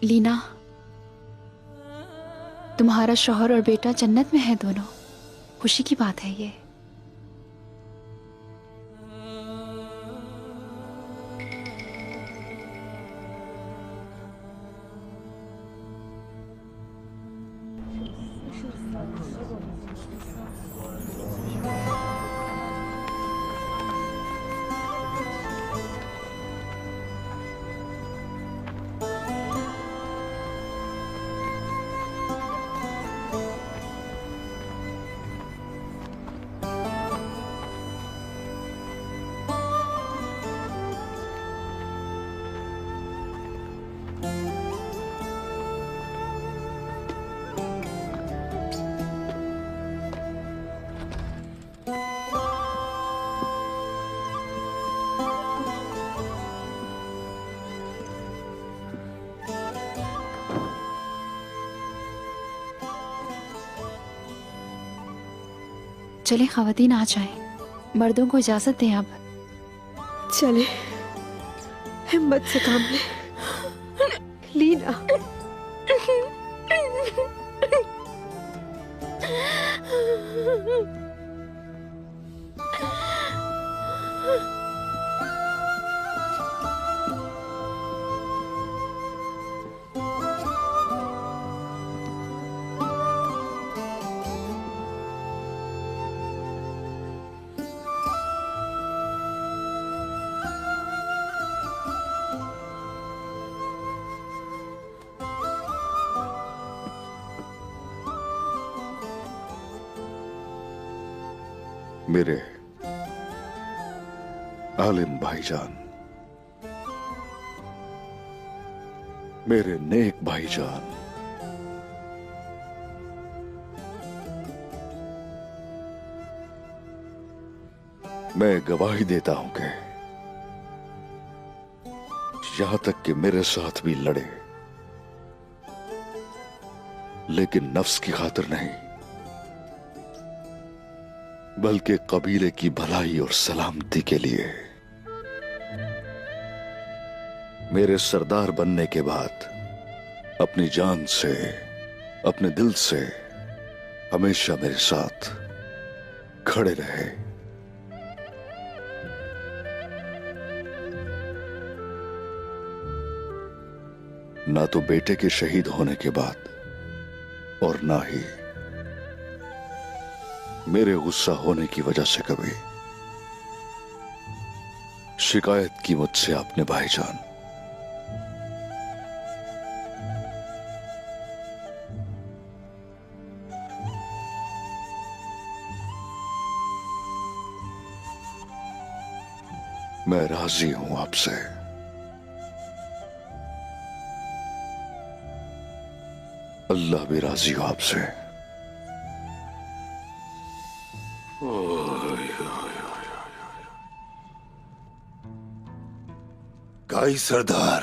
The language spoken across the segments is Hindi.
लीना, तुम्हारा शौहर और बेटा जन्नत में है दोनों। खुशी की बात है ये। चले ख़वातीन आ जाएं, मर्दों को इजाजत दें अब। चले, हिम्मत से काम ले लीना। मेरे आलिम भाईजान, मेरे नेक भाईजान, मैं गवाही देता हूं कि यहां तक कि मेरे साथ भी लड़े, लेकिन नफ्स की खातिर नहीं, बल्कि कबीले की भलाई और सलामती के लिए। मेरे सरदार बनने के बाद अपनी जान से, अपने दिल से हमेशा मेरे साथ खड़े रहे। ना तो बेटे के शहीद होने के बाद और ना ही मेरे गुस्सा होने की वजह से कभी शिकायत की मुझसे आपने भाईजान। मैं राजी हूं आपसे। अल्लाह भी राजी हो आपसे। काई सरदार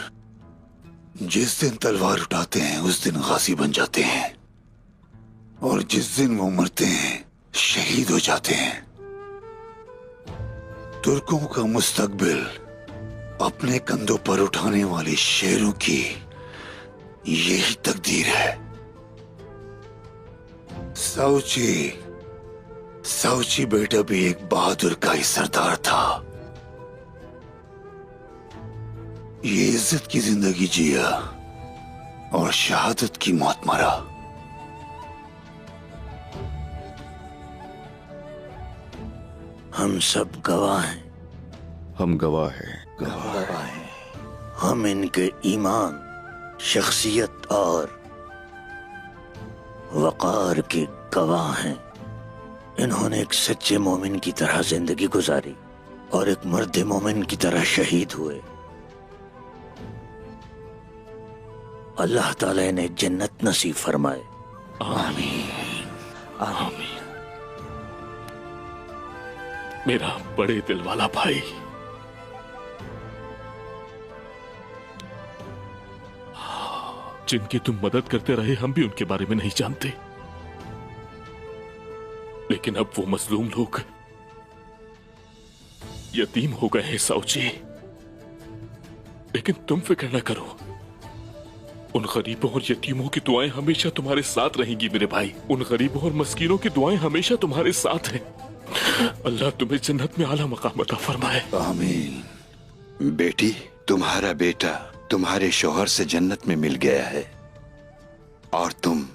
जिस दिन तलवार उठाते हैं उस दिन गाजी बन जाते हैं, और जिस दिन वो मरते हैं शहीद हो जाते हैं। तुर्कों का मुस्तकबिल अपने कंधों पर उठाने वाले शेरों की यही तकदीर है। साउची साउची बेटा भी एक बहादुर काई सरदार था। ये इज्जत की जिंदगी जिया और शहादत की मौत मरा। हम सब गवाह हैं। हम गवाह हैं, गवाह हैं। हम इनके ईमान, शख्सियत और वक़ार के गवाह हैं। इन्होंने एक सच्चे मोमिन की तरह जिंदगी गुजारी और एक मर्द मोमिन की तरह शहीद हुए। अल्लाह ताला इन्हें जन्नत नसीब फरमाए। आमीन आमीन। मेरा बड़े दिल वाला भाई, जिनकी तुम मदद करते रहे, हम भी उनके बारे में नहीं जानते, लेकिन अब वो मजलूम लोग यतीम हो गए हैं साउची। लेकिन तुम फिक्र न करो, उन गरीबों और यतीमों की दुआएं हमेशा तुम्हारे साथ रहेंगी मेरे भाई। उन गरीबों और मस्कीनों की दुआएं हमेशा तुम्हारे साथ हैं। अल्लाह तुम्हें जन्नत में आला मकाम अता फरमाए। आमीन। बेटी, तुम्हारा बेटा तुम्हारे शौहर से जन्नत में मिल गया है और तुम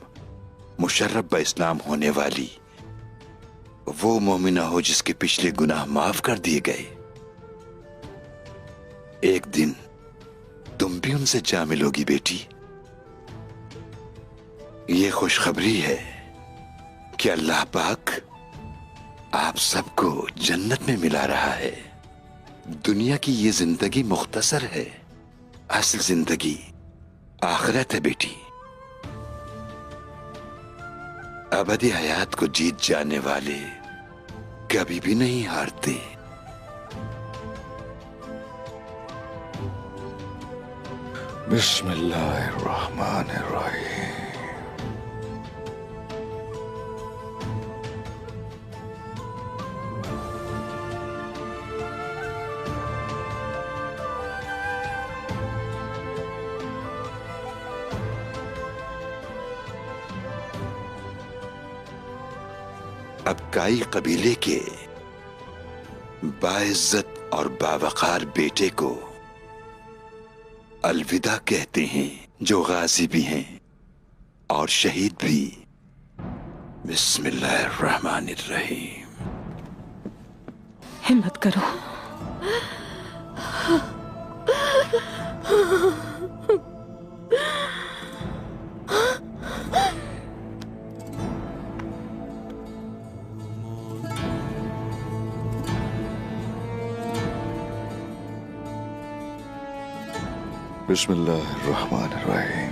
मुशर्रफ ब इस्लाम होने वाली वो मोमिना हो जिसके पिछले गुनाह माफ कर दिए गए। एक दिन तुम भी उनसे जा मिलोगी बेटी। ये खुशखबरी है कि अल्लाह पाक आप सबको जन्नत में मिला रहा है। दुनिया की ये जिंदगी मुख्तसर है, असल जिंदगी आखिरत है बेटी। अबदी हयात को जीत जाने वाले कभी भी नहीं हारते। बिस्मिल्लाहिर्रहमानिर्रहीम। अब काई कबीले के बाइज्जत और बावकार बेटे को अलविदा कहते हैं, जो गाजी भी हैं और शहीद भी। बिस्मिल्लाहिर्रहमानिर्रहीम। हिम्मत करो। बिस्मिल्लाहिर्रहमानिर्रहीम।